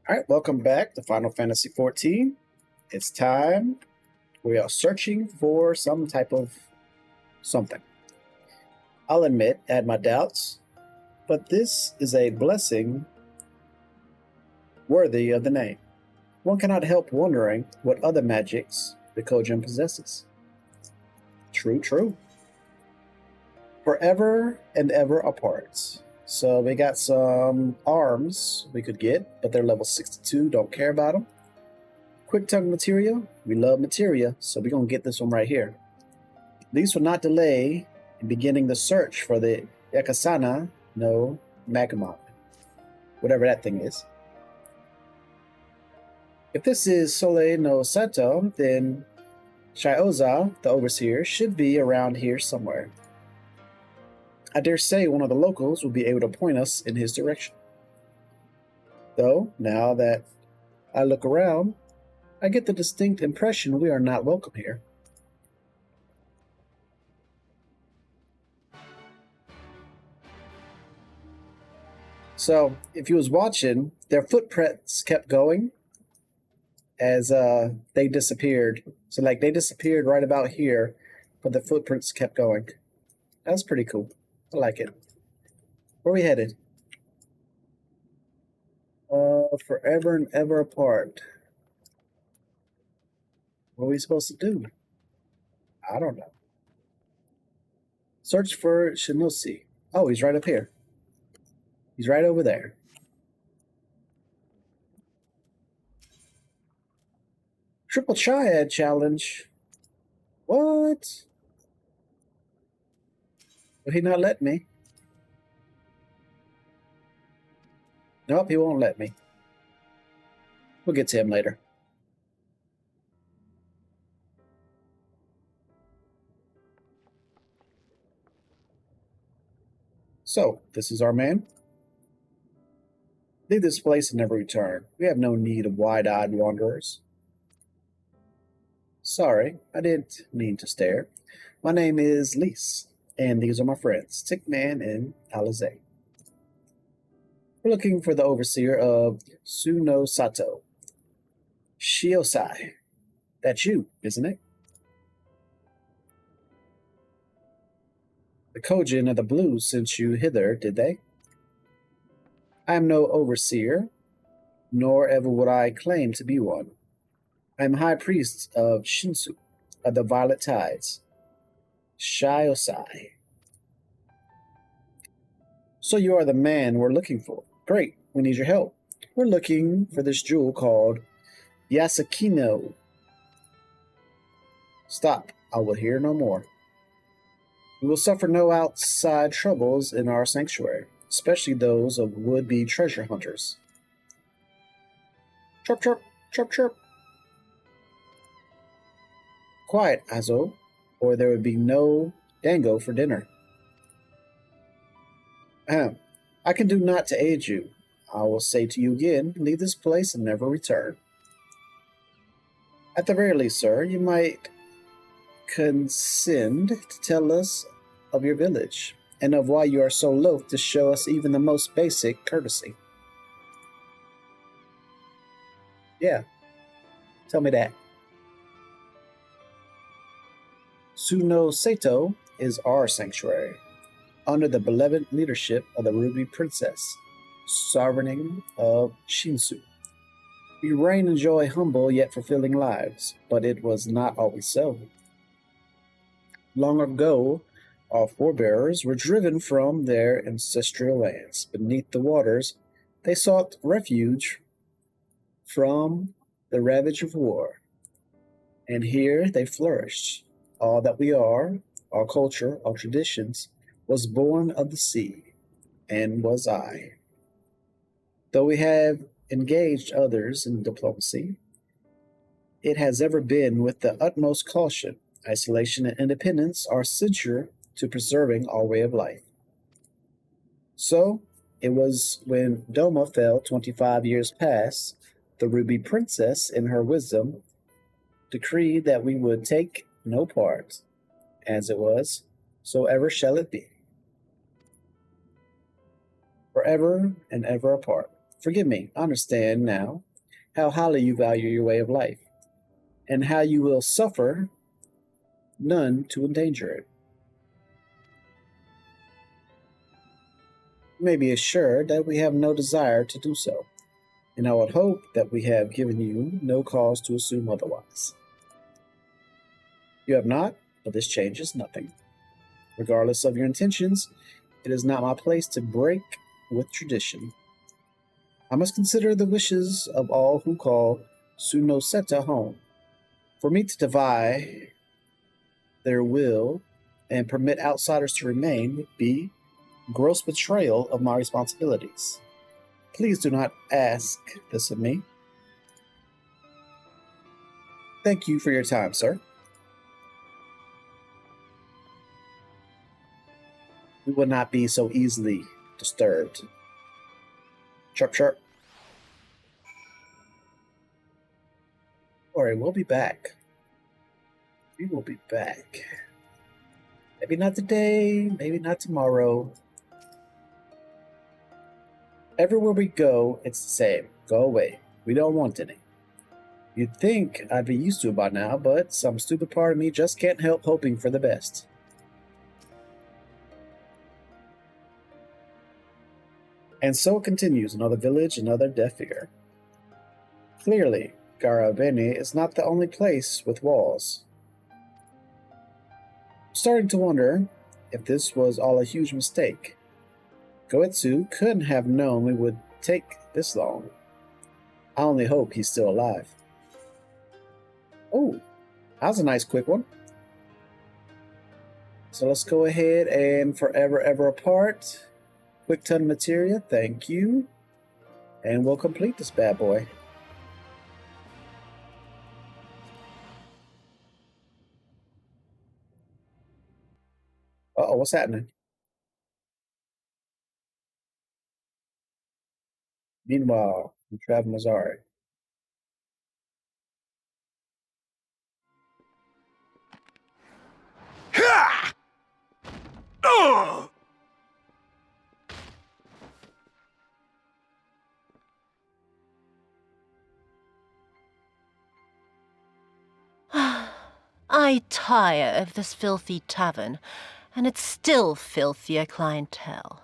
All right, welcome back to Final Fantasy XIV. It's time. We are searching for some type of something. I'll admit, I had my doubts, but this is a blessing worthy of the name. One cannot help wondering what other magics the Kojin possesses. True, true. Forever and ever apart. So we got some arms we could get, but they're level 62, don't care about them. Quick tongue materia, we love materia, so we're going to get this one right here. These will not delay in beginning the search for the Ekasana no Magma, whatever that thing is. If this is Sole no Sato, then Eorzea, the overseer, should be around here somewhere. I dare say one of the locals will be able to point us in his direction. Though, now that I look around, I get the distinct impression we are not welcome here. So, if you was watching, their footprints kept going as they disappeared. So, like, they disappeared right about here, but the footprints kept going. That's pretty cool. I like it. Where are we headed? Forever and ever apart. What are we supposed to do? I don't know. Search for Shinosi. Oh, he's right up here. He's right over there. Triple Triad Challenge. What? Will he not let me? Nope, he won't let me. We'll get to him later. So, this is our man. Leave this place and never return. We have no need of wide-eyed wanderers. Sorry, I didn't mean to stare. My name is Lise, and these are my friends, Tickman and Alize. We're looking for the overseer of Suno Sato. Shiosai. That's you, isn't it? The Kojin of the Blues sent you hither, did they? I am no overseer, nor ever would I claim to be one. I am high priest of Shinsu, of the Violet Tides. Shiosai. So you are the man we're looking for. Great, we need your help. We're looking for this jewel called Yasukino. Stop, I will hear no more. We will suffer no outside troubles in our sanctuary, especially those of would-be treasure hunters. Chirp, chirp, chirp, chirp. Quiet, Azo, or there would be no dango for dinner. Ahem. I can do naught to aid you. I will say to you again, leave this place and never return. At the very least, sir, you might condescend to tell us of your village, and of why you are so loath to show us even the most basic courtesy. Yeah, tell me that. Suno Sato is our sanctuary, under the benevolent leadership of the Ruby Princess, sovereign of Shinsu. We reign and enjoy humble yet fulfilling lives, but it was not always so. Long ago, our forebears were driven from their ancestral lands. Beneath the waters, they sought refuge from the ravage of war. And here they flourished. All that we are, our culture, our traditions, was born of the sea, and was I. Though we have engaged others in diplomacy, it has ever been with the utmost caution. Isolation and independence are essential to preserving our way of life. So, it was when Doma fell 25 years past, the Ruby Princess, in her wisdom, decreed that we would take no part. As it was, so ever shall it be. Forever and ever apart. Forgive me, I understand now how highly you value your way of life, and how you will suffer none to endanger it. You may be assured that we have no desire to do so, and I would hope that we have given you no cause to assume otherwise. You have not, but this changes nothing. Regardless of your intentions, it is not my place to break with tradition. I must consider the wishes of all who call Sunoseta home. For me to defy their will and permit outsiders to remain would be gross betrayal of my responsibilities. Please do not ask this of me. Thank you for your time, sir. We will not be so easily disturbed. Chirp, chirp. Alright, we'll be back. We will be back. Maybe not today, maybe not tomorrow. Everywhere we go, it's the same. Go away. We don't want any. You'd think I'd be used to it by now, but some stupid part of me just can't help hoping for the best. And so it continues, another village, another deaf ear. Clearly, Garabene is not the only place with walls. I'm starting to wonder if this was all a huge mistake. Goetsu couldn't have known we would take this long. I only hope he's still alive. Oh, that was a nice quick one. So let's go ahead and forever ever apart. Quick ton of materia, thank you. And we'll complete this bad boy. Uh-oh, what's happening? Meanwhile, in Trav Mazari. I tire of this filthy tavern, and its still filthier clientele.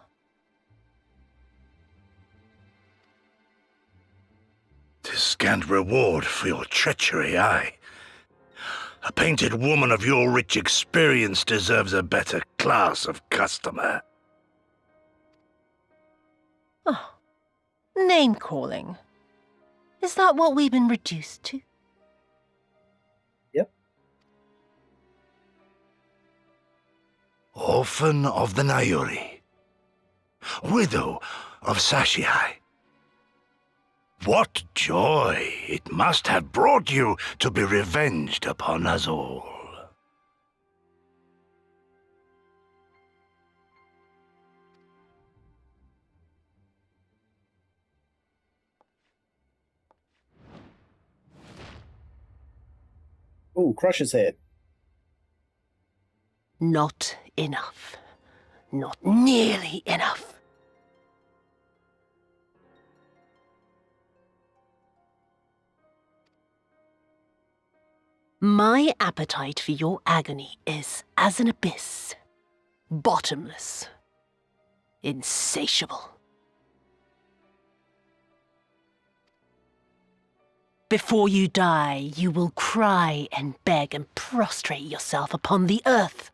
"'Tis scant reward for your treachery, aye. A painted woman of your rich experience deserves a better class of customer." Oh, name-calling. Is that what we've been reduced to? Yep. Orphan of the Nayuri. Widow of Sashihai. What joy it must have brought you to be revenged upon us all. Ooh, crush his head. Not enough. Not nearly enough. My appetite for your agony is as an abyss. Bottomless. Insatiable. Before you die, you will cry and beg and prostrate yourself upon the earth.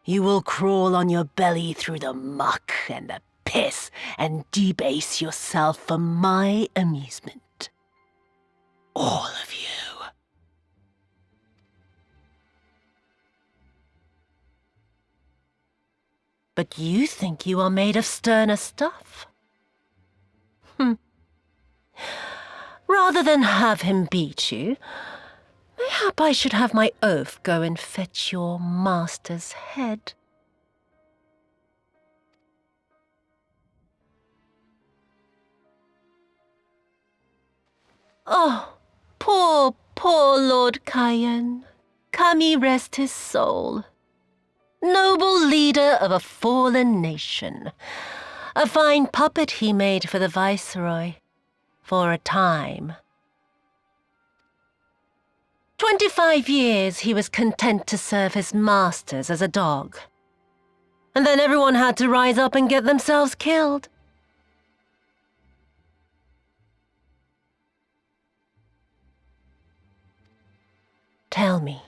You will crawl on your belly through the muck and the piss and debase yourself for my amusement. All of you. But you think you are made of sterner stuff? Rather than have him beat you, mayhap I should have my oaf go and fetch your master's head. Oh, poor, poor Lord Cayenne. Kami rest his soul. Noble leader of a fallen nation. A fine puppet he made for the Viceroy. For a time. 25 years he was content to serve his masters as a dog. And then everyone had to rise up and get themselves killed. Tell me,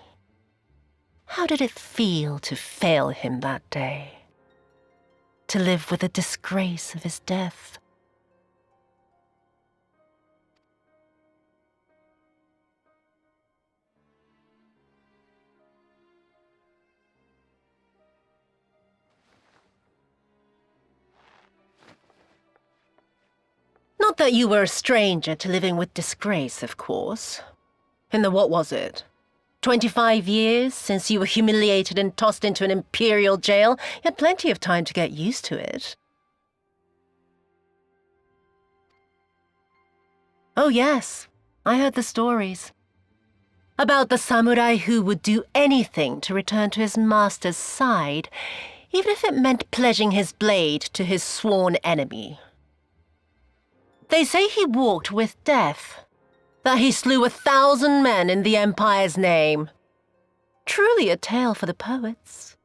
how did it feel to fail him that day? To live with the disgrace of his death? Not that you were a stranger to living with disgrace, of course. In the what was it? 25 years since you were humiliated and tossed into an imperial jail? You had plenty of time to get used to it. Oh yes, I heard the stories. About the samurai who would do anything to return to his master's side, even if it meant pledging his blade to his sworn enemy. They say he walked with death, that he slew 1,000 men in the Empire's name. Truly a tale for the poets.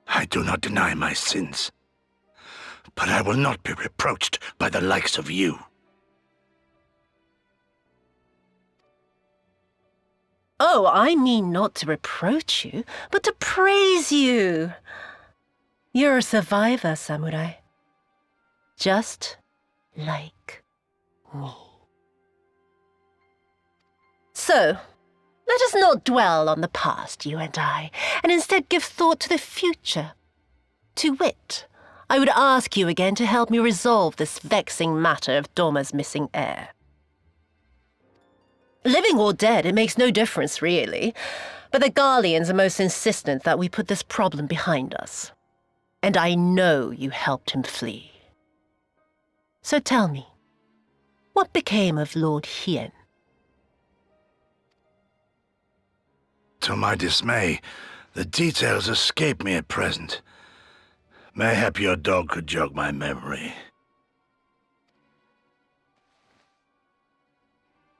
I do not deny my sins, but I will not be reproached by the likes of you. Oh, I mean not to reproach you, but to praise you. You're a survivor, samurai. Just like me. So, let us not dwell on the past, you and I, and instead give thought to the future. To wit, I would ask you again to help me resolve this vexing matter of Doma's missing heir. Living or dead, it makes no difference, really, but the Garleans are most insistent that we put this problem behind us. And I know you helped him flee. So tell me, what became of Lord Hien? To my dismay, the details escape me at present. Mayhap your dog could jog my memory.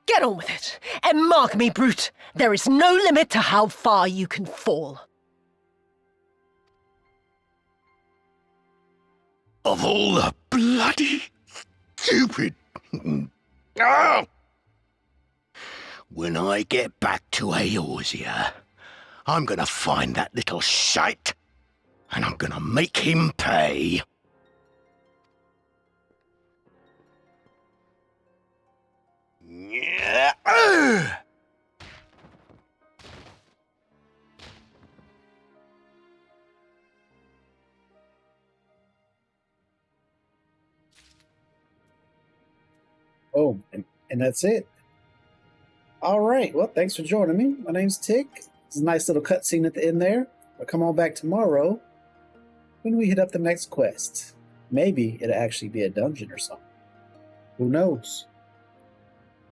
Get on with it, and mark me, brute, there is no limit to how far you can fall. Of all the bloody stupid... Oh! When I get back to Eorzea, I'm gonna find that little shite, and I'm gonna make him pay. Oh, and that's it. All right. Well, thanks for joining me. My name's Tick. It's a nice little cutscene at the end there. But come on back tomorrow when we hit up the next quest. Maybe it'll actually be a dungeon or something. Who knows?